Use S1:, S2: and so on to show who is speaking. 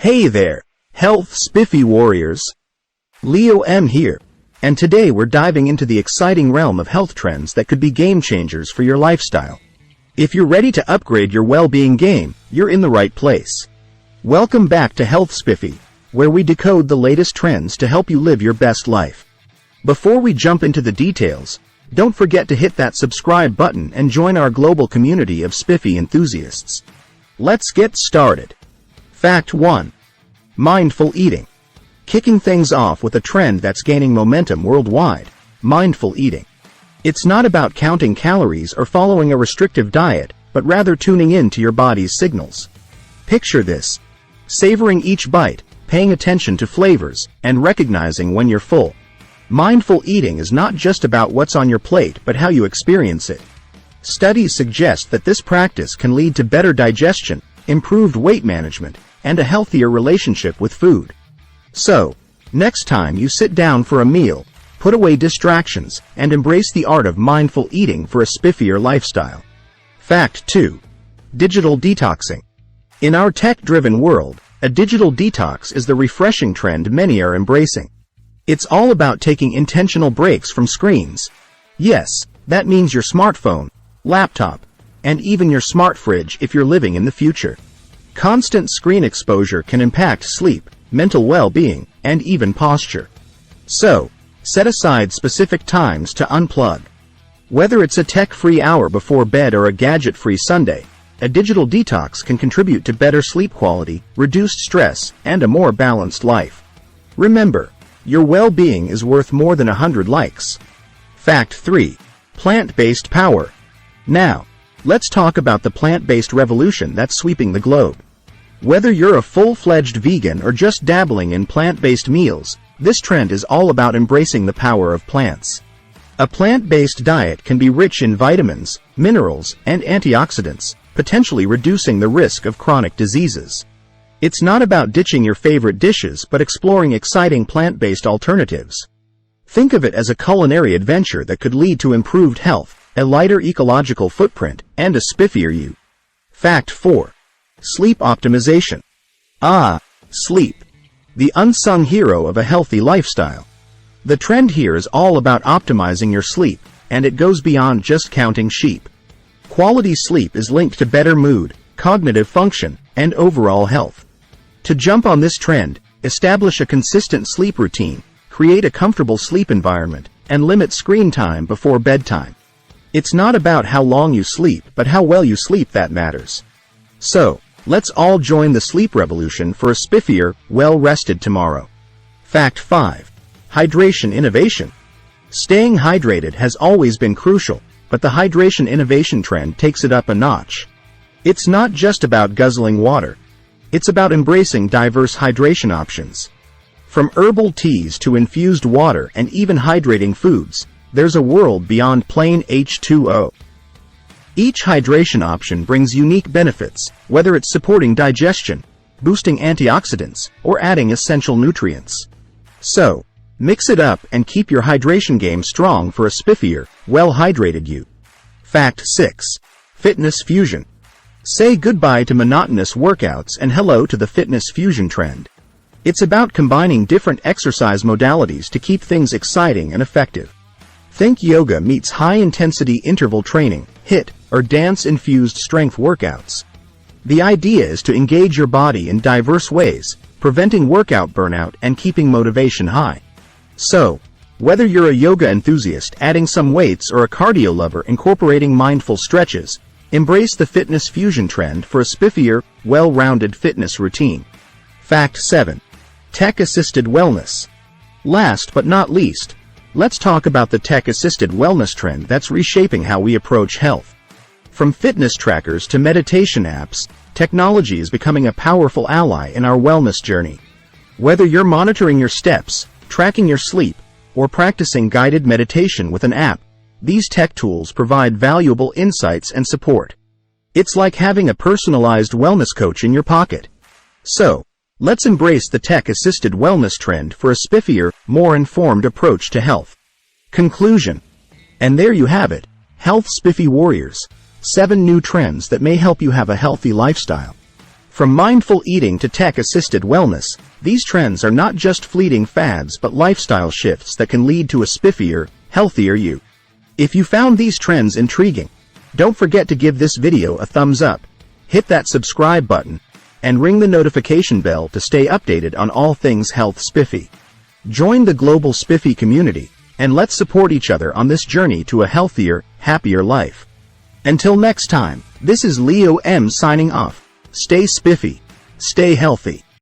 S1: Hey there, health spiffy warriors. Leo M here, and today we're diving into the exciting realm of health trends that could be game changers for your lifestyle. If you're ready to upgrade your well-being game, you're in the right place. Welcome back to Health Spiffy, where we decode the latest trends to help you live your best life. Before we jump into the details, don't forget to hit that subscribe button and join our global community of spiffy enthusiasts. Let's get started. Fact 1. Mindful eating. Kicking things off with a trend that's gaining momentum worldwide, mindful eating. It's not about counting calories or following a restrictive diet, but rather tuning in to your body's signals. Picture this: savoring each bite, paying attention to flavors, and recognizing when you're full. Mindful eating is not just about what's on your plate but how you experience it. Studies suggest that this practice can lead to better digestion, improved weight management, and a healthier relationship with food. So, next time you sit down for a meal, put away distractions and embrace the art of mindful eating for a spiffier lifestyle. Fact 2. Digital detoxing. In our tech-driven world, a digital detox is the refreshing trend many are embracing. It's all about taking intentional breaks from screens. Yes, that means your smartphone, laptop, and even your smart fridge if you're living in the future. Constant screen exposure can impact sleep, mental well-being, and even posture. So, set aside specific times to unplug. Whether it's a tech-free hour before bed or a gadget-free Sunday, a digital detox can contribute to better sleep quality, reduced stress, and a more balanced life. Remember, your well-being is worth more than 100 likes. Fact 3. Plant-based power. Now, let's talk about the plant-based revolution that's sweeping the globe. Whether you're a full-fledged vegan or just dabbling in plant-based meals, this trend is all about embracing the power of plants. A plant-based diet can be rich in vitamins, minerals, and antioxidants, potentially reducing the risk of chronic diseases. It's not about ditching your favorite dishes but exploring exciting plant-based alternatives. Think of it as a culinary adventure that could lead to improved health, a lighter ecological footprint, and a spiffier you. Fact 4. Sleep optimization. Sleep. The unsung hero of a healthy lifestyle. The trend here is all about optimizing your sleep, and it goes beyond just counting sheep. Quality sleep is linked to better mood, cognitive function, and overall health. To jump on this trend, establish a consistent sleep routine, create a comfortable sleep environment, and limit screen time before bedtime. It's not about how long you sleep, but how well you sleep that matters. So, let's all join the sleep revolution for a spiffier, well-rested tomorrow. Fact 5. Hydration innovation. Staying hydrated has always been crucial, but the hydration innovation trend takes it up a notch. It's not just about guzzling water. It's about embracing diverse hydration options. From herbal teas to infused water and even hydrating foods, there's a world beyond plain H2O. Each hydration option brings unique benefits, whether it's supporting digestion, boosting antioxidants, or adding essential nutrients. So, mix it up and keep your hydration game strong for a spiffier, well-hydrated you. Fact 6. Fitness fusion. Say goodbye to monotonous workouts and hello to the fitness fusion trend. It's about combining different exercise modalities to keep things exciting and effective. Think yoga meets high-intensity interval training, HIIT, or dance-infused strength workouts. The idea is to engage your body in diverse ways, preventing workout burnout and keeping motivation high. So, whether you're a yoga enthusiast adding some weights or a cardio lover incorporating mindful stretches, embrace the fitness fusion trend for a spiffier, well-rounded fitness routine. Fact 7. Tech-assisted wellness. Last but not least, let's talk about the tech-assisted wellness trend that's reshaping how we approach health. From fitness trackers to meditation apps, technology is becoming a powerful ally in our wellness journey. Whether you're monitoring your steps, tracking your sleep, or practicing guided meditation with an app, these tech tools provide valuable insights and support. It's like having a personalized wellness coach in your pocket. So, let's embrace the tech-assisted wellness trend for a spiffier, more informed approach to health. Conclusion. And there you have it, Health Spiffy Warriors. 7 new trends that may help you have a healthy lifestyle. From mindful eating to tech-assisted wellness, these trends are not just fleeting fads but lifestyle shifts that can lead to a spiffier, healthier you. If you found these trends intriguing, don't forget to give this video a thumbs up, hit that subscribe button, and ring the notification bell to stay updated on all things health spiffy. Join the global spiffy community, and let's support each other on this journey to a healthier, happier life. Until next time, this is Leo M signing off. Stay spiffy, stay healthy.